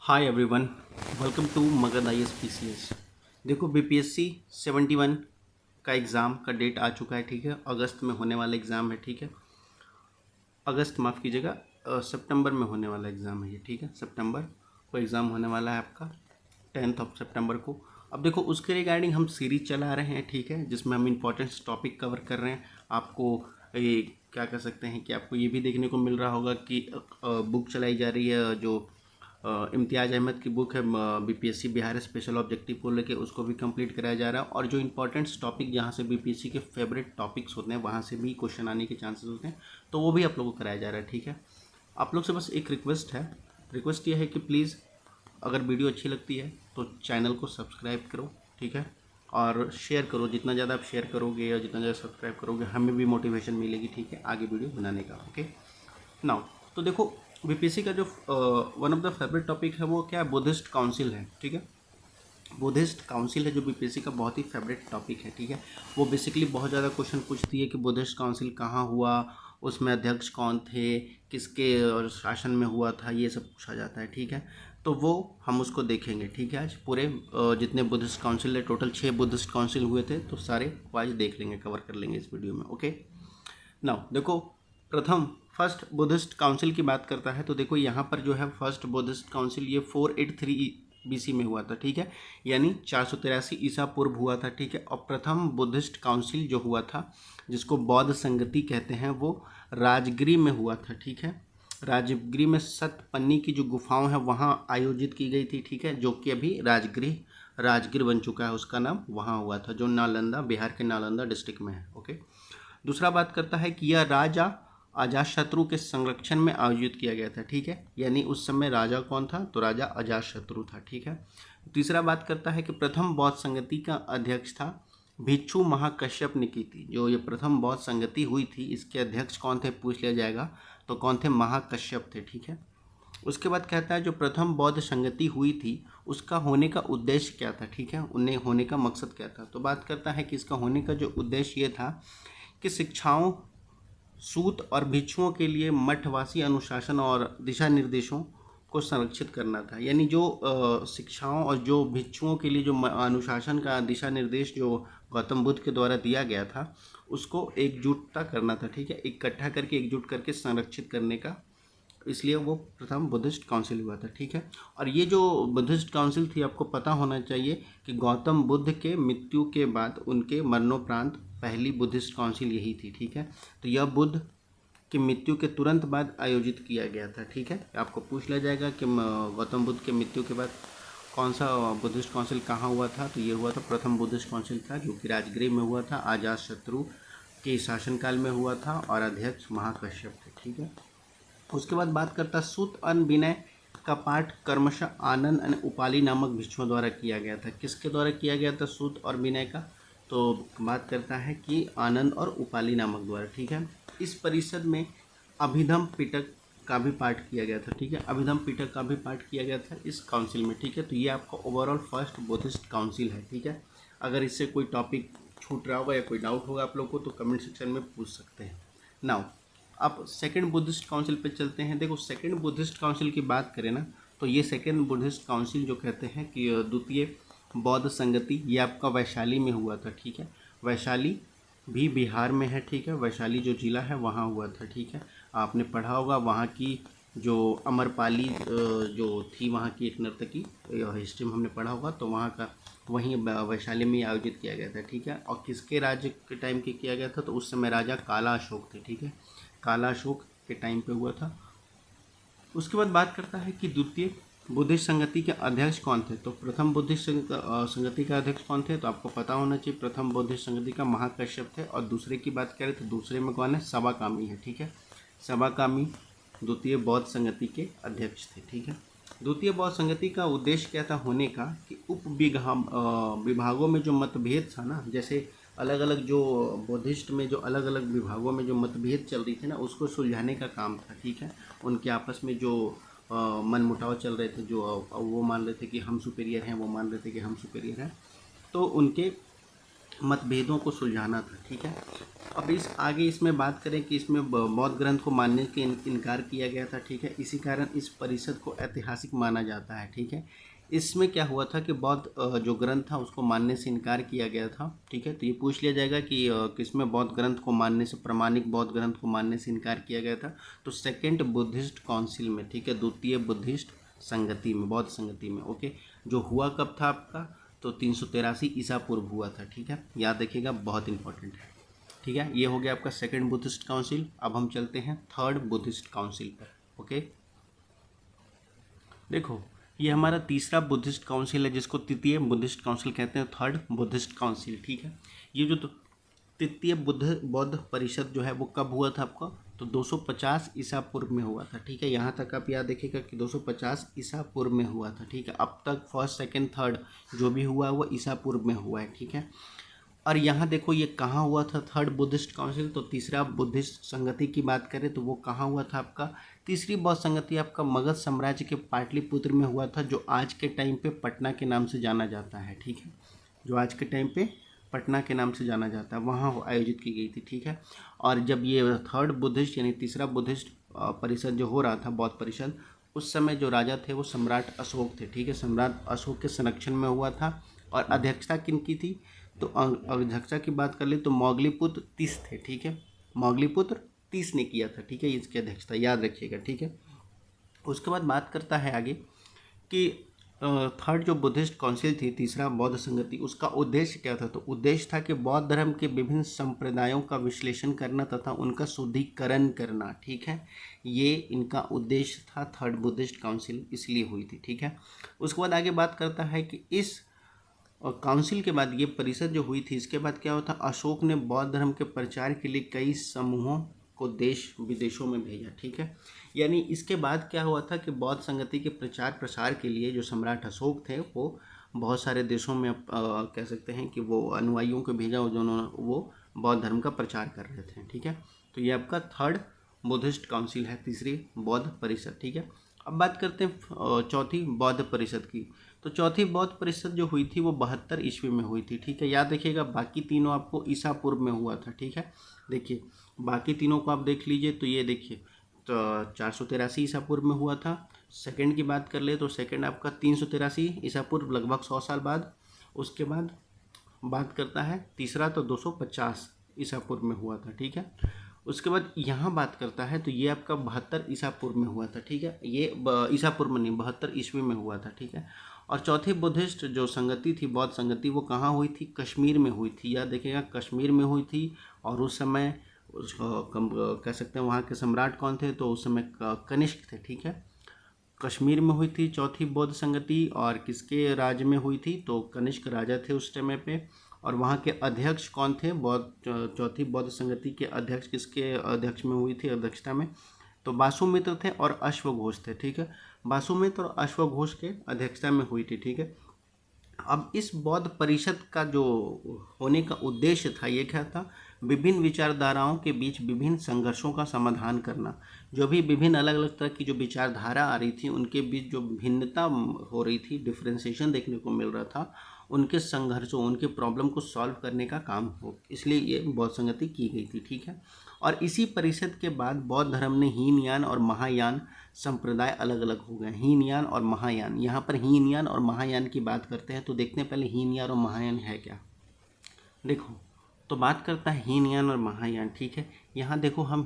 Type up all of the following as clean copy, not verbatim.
Hi everyone, welcome to Magadh ISPCS। देखो BPSC 71 का exam का डेट आ चुका है। ठीक है, अगस्त में होने वाला एग्ज़ाम है। ठीक है, अगस्त माफ़ कीजिएगा, सितंबर में होने वाला एग्ज़ाम है ये। ठीक है, सितंबर को एग्ज़ाम होने वाला है आपका 10 सितंबर को। अब देखो उसके रिगार्डिंग हम सीरीज चला रहे हैं। ठीक है, जिसमें हम इंपॉर्टेंट टॉपिक कवर कर रहे हैं। आपको ये क्या कर सकते हैं कि आपको ये भी देखने को मिल रहा होगा कि बुक चलाई जा रही है जो इम्तियाज़ अहमद की बुक है बीपीएससी बिहार स्पेशल ऑब्जेक्टिव को लेके, उसको भी कंप्लीट कराया जा रहा है। और जो इंपॉर्टेंट्स टॉपिक जहाँ से बीपीएससी के फेवरेट टॉपिक्स होते हैं वहाँ से भी क्वेश्चन आने के चांसेस होते हैं, तो वो भी आप लोगों को कराया जा रहा है। ठीक है, आप लोग से बस एक रिक्वेस्ट है। रिक्वेस्ट ये है कि प्लीज़ अगर वीडियो अच्छी लगती है तो चैनल को सब्सक्राइब करो। ठीक है, और शेयर करो। जितना ज़्यादा आप शेयर करोगे या जितना ज़्यादा सब्सक्राइब करोगे हमें भी मोटिवेशन मिलेगी। ठीक है, आगे वीडियो बनाने का। ओके नाउ, तो देखो बीपीएससी का जो one of the favourite topic है वो क्या है, बुद्धिस्ट काउंसिल है। ठीक है, बुद्धिस्ट काउंसिल है जो बीपीएससी का बहुत ही फेवरेट टॉपिक है। ठीक है, वो बेसिकली बहुत ज़्यादा क्वेश्चन पूछती है कि बुद्धिस्ट काउंसिल कहाँ हुआ, उसमें अध्यक्ष कौन थे, किसके शासन में हुआ था, ये सब पूछा जाता है। ठीक है, तो वो हम उसको देखेंगे। ठीक है, आज पूरे जितने बुद्धिस्ट काउंसिल है, टोटल 6 बुद्धिस्ट काउंसिल हुए थे, तो सारे को आज देख लेंगे, कवर कर लेंगे इस वीडियो में। ओके नाउ देखो, प्रथम फर्स्ट बुद्धिस्ट काउंसिल की बात करता है तो देखो यहाँ पर जो है फर्स्ट बुद्धिस्ट काउंसिल ये 483 BC में हुआ था। ठीक है, यानी 483 ईसा पूर्व हुआ था। ठीक है, और प्रथम बुद्धिस्ट काउंसिल जो हुआ था जिसको बौद्ध संगति कहते हैं वो राजगिरी में हुआ था। ठीक है, राजगिरी में सतपन्नी की जो गुफाओं हैं वहाँ आयोजित की गई थी। ठीक है, जो कि अभी राजगीर बन चुका है, उसका नाम वहाँ हुआ था, जो नालंदा, बिहार के नालंदा डिस्ट्रिक्ट में है। ओके, दूसरा बात करता है कि यह राजा अजातशत्रु के संरक्षण में आयोजित किया गया था। ठीक है, यानी उस समय राजा कौन था, तो राजा अजातशत्रु था। ठीक है, तीसरा बात करता है कि प्रथम बौद्ध संगति का अध्यक्ष था भिक्षु महाकश्यप निकेती। जो ये प्रथम बौद्ध संगति हुई थी इसके अध्यक्ष कौन थे पूछ लिया जाएगा, तो कौन थे, महाकश्यप थे। ठीक है, उसके बाद कहता है जो प्रथम बौद्ध संगति हुई थी उसका होने का उद्देश्य क्या था। ठीक है, उन्हें होने का मकसद क्या था, तो बात करता है कि इसका होने का जो उद्देश्य ये था कि शिक्षाओं, सूत और भिक्षुओं के लिए मठवासी अनुशासन और दिशा निर्देशों को संरक्षित करना था। यानी जो शिक्षाओं और जो भिक्षुओं के लिए जो अनुशासन का दिशा निर्देश जो गौतम बुद्ध के द्वारा दिया गया था उसको एकजुटता करना था। ठीक है, इकट्ठा करके एकजुट करके संरक्षित करने का, इसलिए वो प्रथम बुद्धिस्ट काउंसिल हुआ था। ठीक है, और ये जो बुद्धिस्ट काउंसिल थी आपको पता होना चाहिए कि गौतम बुद्ध के मृत्यु के बाद उनके मरणोपरांत पहली बुद्धिस्ट काउंसिल यही थी। ठीक है, तो यह बुद्ध की मृत्यु के तुरंत बाद आयोजित किया गया था। ठीक है, आपको पूछ लिया जाएगा कि गौतम बुद्ध के मृत्यु के बाद कौन सा बुद्धिस्ट काउंसिल कहाँ हुआ था, तो ये हुआ था प्रथम बुद्धिस्ट काउंसिल था जो कि राजगृह में हुआ था, अजातशत्रु के शासनकाल में हुआ था और अध्यक्ष महाकश्यप थे। ठीक है, उसके बाद बात करता सूत अन विनय का पाठ क्रमशः आनंद अन उपाली नामक भिक्षुओं द्वारा किया गया था। किसके द्वारा किया गया था सूत और विनय का, तो बात करता है कि आनंद और उपाली नामक द्वारा। ठीक है, इस परिषद में अभिधम पिटक का भी पाठ किया गया था। ठीक है, अभिधम पिटक का भी पाठ किया गया था इस काउंसिल में। ठीक है, तो ये आपका ओवरऑल फर्स्ट बुद्धिस्ट काउंसिल है। ठीक है, अगर इससे कोई टॉपिक छूट रहा होगा या कोई डाउट होगा आप लोग को तो कमेंट सेक्शन में पूछ सकते हैं। नाउ अब सेकंड बुद्धिस्ट काउंसिल पे चलते हैं। देखो सेकंड बुद्धिस्ट काउंसिल की बात करें ना, तो ये सेकंड बुद्धिस्ट काउंसिल जो कहते हैं कि द्वितीय बौद्ध संगति, ये आपका वैशाली में हुआ था। ठीक है, वैशाली भी बिहार में है। ठीक है, वैशाली जो जिला है वहाँ हुआ था। ठीक है, आपने पढ़ा होगा वहाँ की जो अमरपाली जो थी वहाँ की एक नर्तकी, हिस्ट्री में हमने पढ़ा होगा, तो वहाँ का वहीं वैशाली में आयोजित किया गया था। ठीक है, और किसके राज्य के टाइम के किया गया था, तो उस समय राजा काला अशोक थे। ठीक है, काला अशोक के टाइम पे हुआ था। उसके बाद बात करता है कि द्वितीय बुद्धिस्ट संगति के अध्यक्ष कौन थे, तो प्रथम बुद्धिस्ट संगति का अध्यक्ष कौन थे, तो आपको पता होना चाहिए प्रथम बुद्धिस्ट संगति का महाकश्यप थे। और दूसरे की बात करें तो दूसरे में कौन है, सबाकामी है। ठीक है, सबाकामी द्वितीय बौद्ध संगति के अध्यक्ष थे। ठीक है, द्वितीय बौद्ध संगति का उद्देश्य क्या था होने का कि विभागों में जो मतभेद था ना, जैसे अलग अलग जो बुद्धिस्ट में जो अलग अलग विभागों में जो मतभेद चल रही थी ना उसको सुलझाने का काम था। ठीक है, उनके आपस में जो मनमुटाव चल रहे थे, जो वो मान रहे थे कि हम सुपीरियर हैं, वो मान रहे थे कि हम सुपीरियर हैं, तो उनके मतभेदों को सुलझाना था, ठीक है। अब इस आगे इसमें बात करें कि इसमें बौद्ध ग्रंथ को मानने के इनकार किया गया था, ठीक है। इसी कारण इस परिषद को ऐतिहासिक माना जाता है, ठीक है। इसमें क्या हुआ था कि बौद्ध जो ग्रंथ था उसको मानने से इनकार किया गया था, ठीक है। तो ये पूछ लिया जाएगा कि किसमें बौद्ध ग्रंथ को मानने से, प्रमाणिक बौद्ध ग्रंथ को मानने से इनकार किया गया था, तो सेकेंड बुद्धिस्ट काउंसिल में, ठीक है, द्वितीय बुद्धिस्ट संगति में, बौद्ध संगति में, ओके। जो हुआ कब था आपका, तो 383 ईसा पूर्व हुआ था, ठीक है। याद रखिएगा, बहुत इंपॉर्टेंट है, ठीक है। ये हो गया आपका सेकंड बुद्धिस्ट काउंसिल। अब हम चलते हैं थर्ड बुद्धिस्ट काउंसिल पर, ओके। देखो, ये हमारा तीसरा बुद्धिस्ट काउंसिल है जिसको तृतीय बुद्धिस्ट काउंसिल कहते हैं, थर्ड बुद्धिस्ट काउंसिल, ठीक है। ये जो तृतीय बौद्ध परिषद जो है वो कब हुआ था आपका, तो 250 ईसा पूर्व में हुआ था, ठीक है। यहाँ तक आप याद रखिएगा कि 250 ईसा पूर्व में हुआ था, ठीक है। अब तक फर्स्ट सेकंड थर्ड जो भी हुआ वो ईसा पूर्व में हुआ है, ठीक है। और यहाँ देखो ये कहाँ हुआ था थर्ड बुद्धिस्ट काउंसिल, तो तीसरा बुद्धिस्ट संगति की बात करें तो वो कहाँ हुआ था आपका, तीसरी बौद्ध संगति आपका मगध साम्राज्य के पाटलिपुत्र में हुआ था, जो आज के टाइम पे पटना के नाम से जाना जाता है, ठीक है। जो आज के टाइम पे पटना के नाम से जाना जाता है, वहाँ आयोजित की गई थी, ठीक है। और जब ये थर्ड बुद्धिस्ट यानी तीसरा बुद्धिस्ट परिषद जो हो रहा था, बौद्ध परिषद, उस समय जो राजा थे वो सम्राट अशोक थे, ठीक है। सम्राट अशोक के संरक्षण में हुआ था। और अध्यक्षता किनकी थी, तो अध्यक्षता की बात कर ले तो मोगलीपुत्र तीस थे, ठीक है। मोगलीपुत्र तीस ने किया था, ठीक है, इसकी अध्यक्षता, याद रखिएगा, ठीक है। उसके बाद बात करता है आगे कि थर्ड जो बुद्धिस्ट काउंसिल थी, तीसरा बौद्ध संगति, उसका उद्देश्य क्या था, तो उद्देश्य था कि बौद्ध धर्म के विभिन्न संप्रदायों का विश्लेषण करना तथा उनका शुद्धिकरण करना, ठीक है। ये इनका उद्देश्य था थर्ड बुद्धिस्ट काउंसिल इसलिए हुई थी, ठीक है। उसके बाद आगे बात करता है कि इस और काउंसिल के बाद ये परिषद जो हुई थी, इसके बाद क्या होता, अशोक ने बौद्ध धर्म के प्रचार के लिए कई समूहों को देश विदेशों में भेजा, ठीक है। यानी इसके बाद क्या हुआ था कि बौद्ध संगति के प्रचार प्रसार के लिए जो सम्राट अशोक थे वो बहुत सारे देशों में कह सकते हैं कि वो अनुयायियों को भेजा जिन्होंने वो बौद्ध धर्म का प्रचार कर रहे थे, ठीक है। तो ये आपका थर्ड बुद्धिस्ट काउंसिल है, तीसरी बौद्ध परिषद, ठीक है। अब बात करते हैं चौथी बौद्ध परिषद की। तो चौथी बौद्ध परिषद जो हुई थी वो 72 ईस्वी में हुई थी, ठीक है। याद रखिएगा, बाकी तीनों आपको ईसा पूर्व में हुआ था, ठीक है। देखिए बाकी तीनों को आप देख लीजिए, तो ये देखिए तो 483 ईसा पूर्व में हुआ था। सेकंड की बात कर ले तो सेकंड आपका 383 ईसा पूर्व, लगभग 100 साल बाद। उसके बाद बात करता है तीसरा तो 250 ईसा पूर्व में हुआ था, ठीक है। उसके बाद यहाँ बात करता है तो ये आपका 72 ईसा पूर्व में हुआ था, ठीक है। ये ईसा पूर्व में नहीं, 72 ईस्वी में हुआ था, ठीक है। और चौथी बुद्धिस्ट जो संगति थी, बौद्ध संगति, वो कहाँ हुई थी, कश्मीर में हुई थी। याद देखिएगा, कश्मीर में हुई थी। और उस समय कह सकते हैं वहाँ के सम्राट कौन थे, तो उस समय कनिष्क थे, ठीक है। कश्मीर में हुई थी चौथी बौद्ध संगति। और किसके राज्य में हुई थी, तो कनिष्क राजा थे उस समय पे। और वहाँ के अध्यक्ष कौन थे, चौथी बौद्ध संगति के अध्यक्ष किसके अध्यक्ष में हुई थी, अध्यक्षता में, तो वासुमित्र थे और अश्वघोष थे, ठीक है। वासुमित्र और अश्वघोष के अध्यक्षता में हुई थी, ठीक है। अब इस बौद्ध परिषद का जो होने का उद्देश्य था, ये क्या था, विभिन्न विचारधाराओं के बीच विभिन्न संघर्षों का समाधान करना। जो भी विभिन्न अलग अलग तरह की जो विचारधारा आ रही थी, उनके बीच जो भिन्नता हो रही थी, डिफ्रेंसिएशन देखने को मिल रहा था, उनके संघर्षों, उनके प्रॉब्लम को सॉल्व करने का काम हो, इसलिए ये बौद्ध संगति की गई थी, ठीक है। और इसी परिषद के बाद बौद्ध धर्म ने हीनयान और महायान संप्रदाय अलग अलग हो गए। हीनयान और महायान, यहाँ पर हीनयान और महायान की बात करते हैं, तो देखते हैं पहले हीनयान और महायान है क्या। देखो, तो बात करता है हीनयान और महायान, ठीक है। यहाँ देखो हम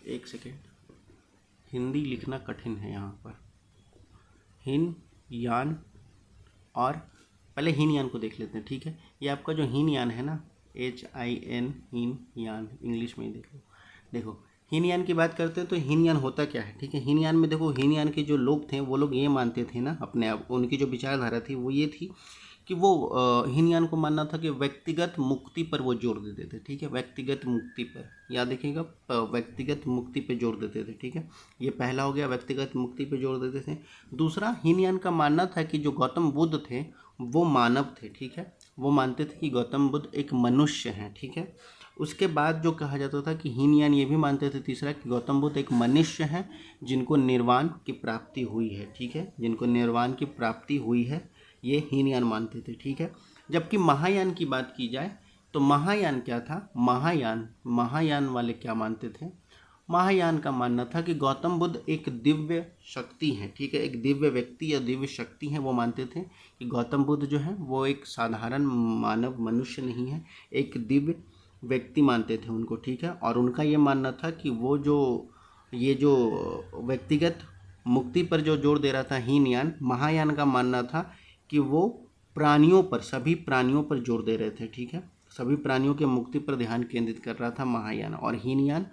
एक सेकेंड, हिंदी लिखना कठिन है यहाँ पर। हीनयान, और पहले हीनयान को देख लेते हैं, ठीक है। ये आपका जो हीनयान है ना, HIN, हीनयान, इंग्लिश में ही देख लो। देखो हीनयान की बात करते हैं तो हीनयान होता क्या है, ठीक है। हीनयान में देखो, हीनयान के जो लोग थे वो लोग ये मानते थे ना अपने आप, उनकी जो विचारधारा थी वो ये थी कि वो हीनयान को मानना था कि व्यक्तिगत मुक्ति पर वो जोर देते थे, ठीक है। व्यक्तिगत मुक्ति पर, याद देखिएगा, व्यक्तिगत मुक्ति पे जोर देते थे, ठीक है। ये पहला हो गया, व्यक्तिगत मुक्ति पे जोर देते थे। दूसरा, हीनयान का मानना था कि जो गौतम बुद्ध थे वो मानव थे, ठीक है। वो मानते थे कि गौतम बुद्ध एक मनुष्य हैं, ठीक है। उसके बाद जो कहा जाता था कि हीनयान ये भी मानते थे तीसरा कि गौतम बुद्ध एक मनुष्य हैं जिनको निर्वाण की प्राप्ति हुई है, ठीक है। जिनको निर्वाण की प्राप्ति हुई है, ये हीनयान मानते थे, ठीक है। जबकि महायान की बात की जाए तो महायान क्या था, महायान वाले क्या मानते थे, महायान का मानना था कि गौतम बुद्ध एक दिव्य शक्ति है, ठीक है, एक दिव्य व्यक्ति या दिव्य शक्ति है। वो मानते थे कि गौतम बुद्ध जो है वो एक साधारण मानव मनुष्य नहीं है, एक दिव्य व्यक्ति मानते थे उनको, ठीक है। और उनका ये मानना था कि वो ये जो व्यक्तिगत मुक्ति पर जो जोर दे रहा था हीनयान, महायान का मानना था कि वो प्राणियों पर, सभी प्राणियों पर जोर दे रहे थे, ठीक है, सभी प्राणियों के मुक्ति पर ध्यान केंद्रित कर रहा था महायान, और हीनयान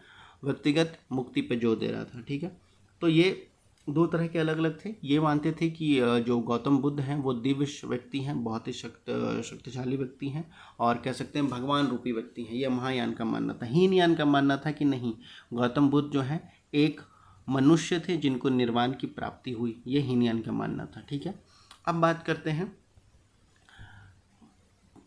व्यक्तिगत मुक्ति पर जोर दे रहा था, ठीक है। तो ये दो तरह के अलग अलग थे। ये मानते थे कि जो गौतम बुद्ध हैं वो दिव्य व्यक्ति हैं, बहुत ही शक्तिशाली व्यक्ति हैं, और कह सकते हैं भगवान रूपी व्यक्ति हैं, ये महायान का मानना था। हीनयान का मानना था कि नहीं, गौतम बुद्ध जो है एक मनुष्य थे जिनको निर्वाण की प्राप्ति हुई, ये हीनयान का मानना था, ठीक है। अब बात करते हैं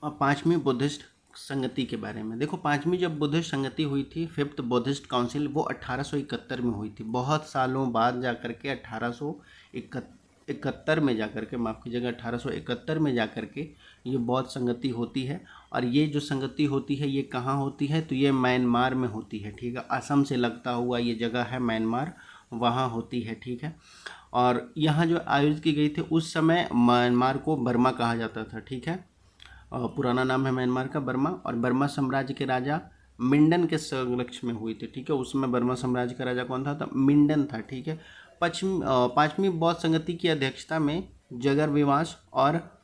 पांचवी बुद्धिस्ट संगति के बारे में। देखो, पांचवी जब बुद्धिस्ट संगति हुई थी, फिफ्थ बुद्धिस्ट काउंसिल, वो 1871 में हुई थी, बहुत सालों बाद जाकर के 1871 में जाकर के, माफ़ कीजिएगा, 1871 में जाकर के ये बौद्ध संगति होती है। और ये जो संगति होती है ये कहाँ होती है, तो ये म्यांमार में होती है, ठीक है, असम से लगता हुआ ये जगह है म्यांमार, वहाँ होती है, ठीक है। और यहाँ जो आयोजित की गई थी उस समय म्यांमार को बर्मा कहा जाता था, ठीक है, पुराना नाम है म्यांमार का बर्मा। और बर्मा साम्राज्य के राजा मिंडन के संरक्षण में हुई थी, ठीक है, उसमें बर्मा साम्राज्य का राजा कौन था, तो मिंडन था, ठीक है। पांचवी बौद्ध संगति की अध्यक्षता में जगरविवास और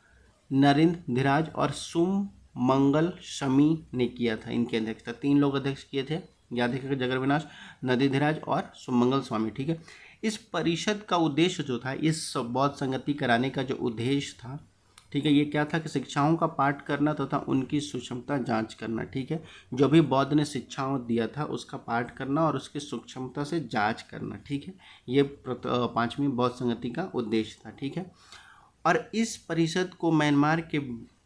नरेंद्र धीराज और सुमंगल शमी ने किया था, इनकी अध्यक्षता, 3 लोग अध्यक्ष किए थे, याद रखिएगा, जगरविनाश, नरेंद्र धीराज और सुमंगल स्वामी, ठीक है। इस परिषद का उद्देश्य जो था, इस बौद्ध संगति कराने का जो उद्देश्य था, ठीक है, ये क्या था कि शिक्षाओं का पाठ करना तथा उनकी सूक्ष्मता जांच करना, ठीक है, जो भी बौद्ध ने शिक्षाओं दिया था उसका पाठ करना और उसकी सूक्ष्मता से जांच करना, ठीक है, ये पांचवी बौद्ध संगति का उद्देश्य था, ठीक है। और इस परिषद को म्यांमार के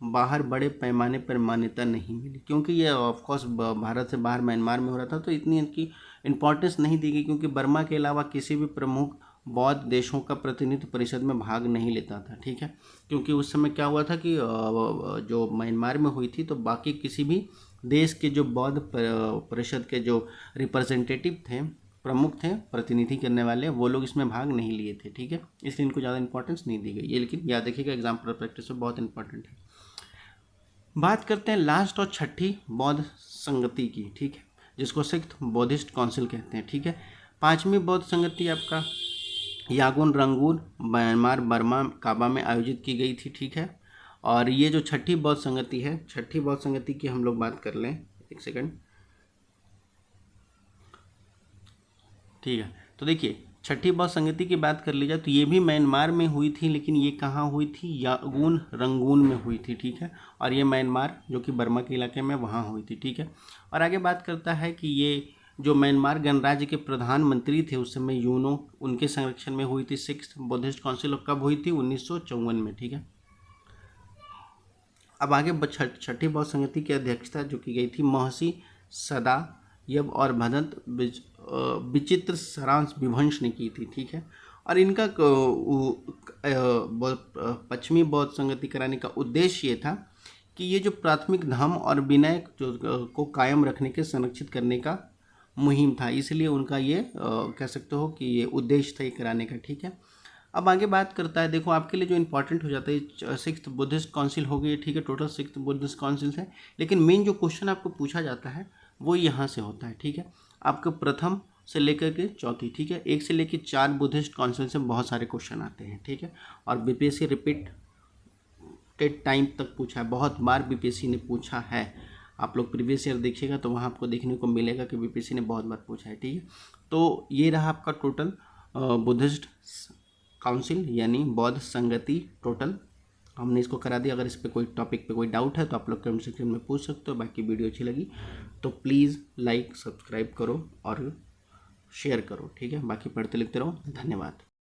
बाहर बड़े पैमाने पर मान्यता नहीं मिली, क्योंकि ये ऑफकोर्स भारत से बाहर म्यांमार में हो रहा था, तो इतनी इनकी इम्पोर्टेंस नहीं दी गई, क्योंकि बर्मा के अलावा किसी भी प्रमुख बौद्ध देशों का प्रतिनिधि परिषद में भाग नहीं लेता था, ठीक है। क्योंकि उस समय क्या हुआ था कि जो म्यांमार में हुई थी, तो बाकी किसी भी देश के जो बौद्ध परिषद के जो रिप्रेजेंटेटिव थे, प्रमुख थे, प्रतिनिधि करने वाले, वो लोग इसमें भाग नहीं लिए थे, ठीक है, इसलिए इनको ज़्यादा इंपॉर्टेंस नहीं दी गई, ये लेकिन याद रखिएगा एग्जाम प्रैक्टिस में बहुत इंपॉर्टेंट है। बात करते हैं लास्ट और छठी बौद्ध संगति की, ठीक है, जिसको सिक्स्थ बुद्धिस्ट काउंसिल कहते हैं, ठीक है। पांचवी बौद्ध संगति आपका यागून रंगून म्यांमार बर्मा काबा में आयोजित की गई थी, ठीक है। और ये जो छठी बौद्ध संगति है, छठी बौद्ध संगति की हम लोग बात कर लें, एक सेकंड, ठीक है। तो देखिए, छठी बौद्ध संगति की बात कर ली जाए तो ये भी म्यांमार में हुई थी, लेकिन ये कहाँ हुई थी, यागून रंगून में हुई थी, ठीक है। और ये म्यांमार जो कि बर्मा के इलाके में वहाँ हुई थी, ठीक है। और आगे बात करता है कि ये जो म्यांमार गणराज्य के प्रधानमंत्री थे उस समय यूनो, उनके संरक्षण में हुई थी सिक्स्थ बुद्धिस्ट काउंसिल। कब हुई थी, 1954 में, ठीक है। अब आगे छठी बौद्ध संगति की अध्यक्षता जो की गई थी महर्षि सदायब और भदंत विचित्र सारांश विभंश ने की थी, ठीक है। और इनका पश्चिमी बौद्ध संगति कराने का उद्देश्य ये था कि ये जो प्राथमिक धर्म और विनय को कायम रखने के संरक्षित करने का मुहिम था, इसलिए उनका ये कह सकते हो कि ये उद्देश्य था ये कराने का, ठीक है। अब आगे बात करता है, देखो आपके लिए जो इंपॉर्टेंट हो जाता है, सिक्स्थ बुद्धिस्ट काउंसिल हो गई, ठीक है, टोटल सिक्स्थ बुद्धिस्ट काउंसिल है, लेकिन मेन जो क्वेश्चन आपको पूछा जाता है वो यहाँ से होता है, ठीक है। आपको प्रथम से लेकर के चौथी, ठीक है, 1 से लेकर 4 बुद्धिस्ट काउंसिल से बहुत सारे क्वेश्चन आते हैं, ठीक है। और बीपीएससी रिपीटेड टाइम तक पूछा है, बहुत बार बीपीएससी ने पूछा है, आप लोग प्रीवियस ईयर देखिएगा तो वहाँ आपको देखने को मिलेगा कि बीपीएससी ने बहुत बार पूछा है, ठीक है। तो ये रहा आपका टोटल बुद्धिस्ट काउंसिल यानी बौद्ध संगति टोटल, हमने इसको करा दिया। अगर इस पर कोई टॉपिक पे कोई डाउट है तो आप लोग कमेंट सेक्शन में पूछ सकते हो। बाकी वीडियो अच्छी लगी तो प्लीज़ लाइक सब्सक्राइब करो और शेयर करो, ठीक है। बाकी पढ़ते लिखते रहो, धन्यवाद।